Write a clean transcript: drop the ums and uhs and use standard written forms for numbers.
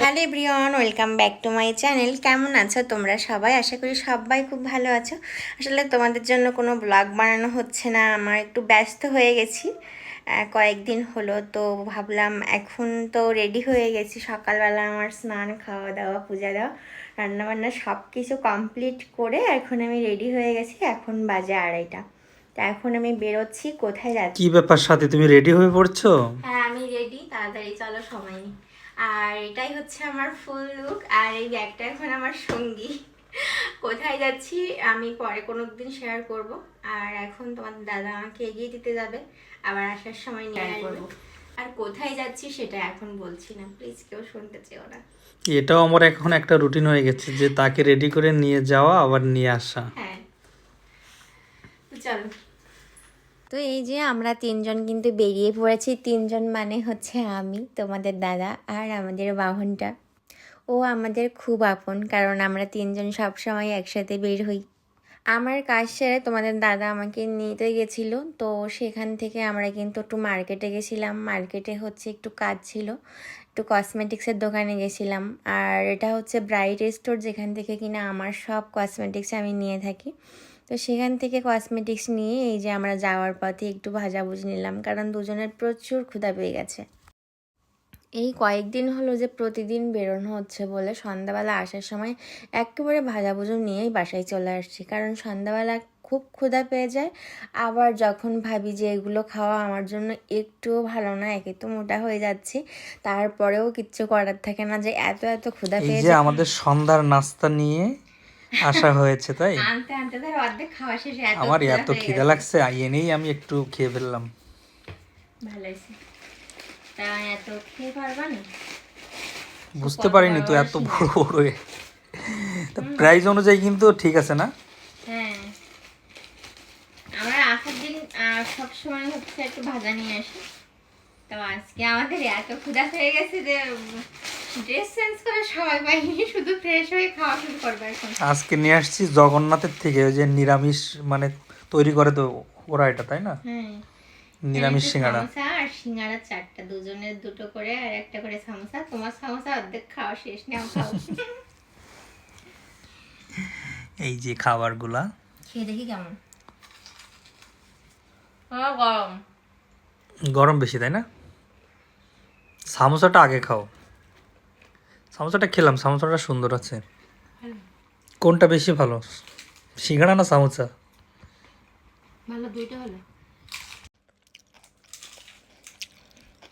Hello everyone, welcome back to my channel. কেমন আছো তোমরা সবাই? আশা করি সবাই খুব ভালো আছো। আসলে তোমাদের জন্য কোনো ব্লগ বানানো হচ্ছে না, আমার একটু ব্যস্ত হয়ে গেছি কয়েকদিন হলো। তো ভাবলাম এখন তো রেডি হয়ে গেছি, সকালবেলা আমার স্নান, খাওয়া দাওয়া, পূজা দেওয়া, রান্নাবান্না সব কিছু কমপ্লিট করে এখন আমি রেডি হয়ে গেছি। এখন বাজে 2:30। তো এখন আমি বেরোচ্ছি। কোথায় যাচ্ছি? কি ব্যাপার, সাথে তুমি রেডি হয়ে পড়ছো? হ্যাঁ আমি রেডি, তাড়াতাড়ি চলো, সময় নেই। আর এটাই হচ্ছে আমার ফুল লুক, আর এই ব্যাগটা এখন আমার সঙ্গী। কোথায় যাচ্ছি আমি পরে কোনো দিন শেয়ার করব। আর এখন তোমাদের দাদা আমাকে এগিয়ে দিতে যাবে, আবার আসার সময় নিয়ে আসবো। আর কোথায় যাচ্ছি সেটা এখন বলছি না, প্লিজ কেউ শুনতে চেও না। এটাও আমার এখন একটা রুটিন হয়ে গেছে যে তাকে রেডি করে নিয়ে যাওয়া আবার নিয়ে আসা। হ্যাঁ, তো চলো। তো এই যে আমরা তিনজন কিন্তু বেরিয়ে পড়েছি। তিনজন মানে হচ্ছে আমি, তোমাদের দাদা, আর আমাদের বাহনটা। ও আমাদের খুব আপন, কারণ আমরা তিনজন সব সময় একসাথে বের হই। আমার কাজ সেরে তোমাদের দাদা আমাকে নিতে গেছিলো, তো সেখান থেকে আমরা কিন্তু একটু মার্কেটে গেছিলাম। মার্কেটে হচ্ছে একটু কাজ ছিল, একটু কসমেটিক্সের দোকানে গেছিলাম। আর এটা হচ্ছে ব্রাইট স্টোর, যেখান থেকে কিনা আমার সব কসমেটিক্স আমি নিয়ে থাকি। তো সেখান থেকে কসমেটিক্স নিয়ে এই যে আমরা যাওয়ার পথে একটু ভাজাভুজি নিলাম, কারণ দুজনের প্রচুর ক্ষুধা পেয়ে গেছে। এই কয়েকদিন হলো যে প্রতিদিন বেরোনো হচ্ছে বলে সন্ধ্যাবেলা আসার সময় একেবারে ভাজাভুজো নিয়েই বাসায় চলে আসছি, কারণ সন্ধ্যাবেলা খুব ক্ষুধা পেয়ে যায়। আবার যখন ভাবি যে এগুলো খাওয়া আমার জন্য একটুও ভালো না, একে তো মোটা হয়ে যাচ্ছি, তারপরেও কিচ্ছু করার থাকে না, যে এত এত ক্ষুধা এই পেয়ে যে যায়। আমাদের সন্ধ্যার নাস্তা নিয়ে আসা হয়েছে, তাই আনতে আনতে ধর অর্ধেক খাওয়া শেষে এত আমার ক্ষুধা এত হয়ে খিদা গেছে। লাগছে, এনেই আমি একটু খেয়ে ফেললাম। ভালো হয়েছে। তা এত খেয়ে পারবা না? বুঝতে কত পারিনি বড় তো বড় এত সিঙ্গারা। বড় বড় প্রাইস অনুযায়ী কিন্তু ঠিক আছে না? হ্যাঁ, আমরা আসার দিন সবসময় হচ্ছে একটু ভাজা নিয়ে আসি। তো আজকে আমাদের এত ক্ষুধা হয়ে গেছে যে ড্রেস চেঞ্জ করার সময় পাইনি, শুধু ফ্রেশ হয়ে খাওয়া শুরু করবো এখন। আজকে নিয়ে আসছি জগন্নাথের থেকে, ওই যে নিরামিষ মানে তৈরি করে তো ওরা, এটা তাই না? হ্যাঁ, নিরামিষ সিঙ্গাড়া। সামোসা আর সিঙ্গারা 4টা, দুজনের 2টো করে আর একটা করে সামোসা। তোমার সামোসা অর্ধেক খাওয়া শেষ, নাও খাও। এই যে খাবারগুলা খেয়ে দেখি কেমন। গরম। গরম বেশি, তাই না? সামোসাটা আগে খাও। সামোসাটা খেলাম, সামোসাটা সুন্দর আছে। কোনটা বেশি ভালো, সিঙ্গাড়া না সামোসা? ভালো, দুইটা ভালো।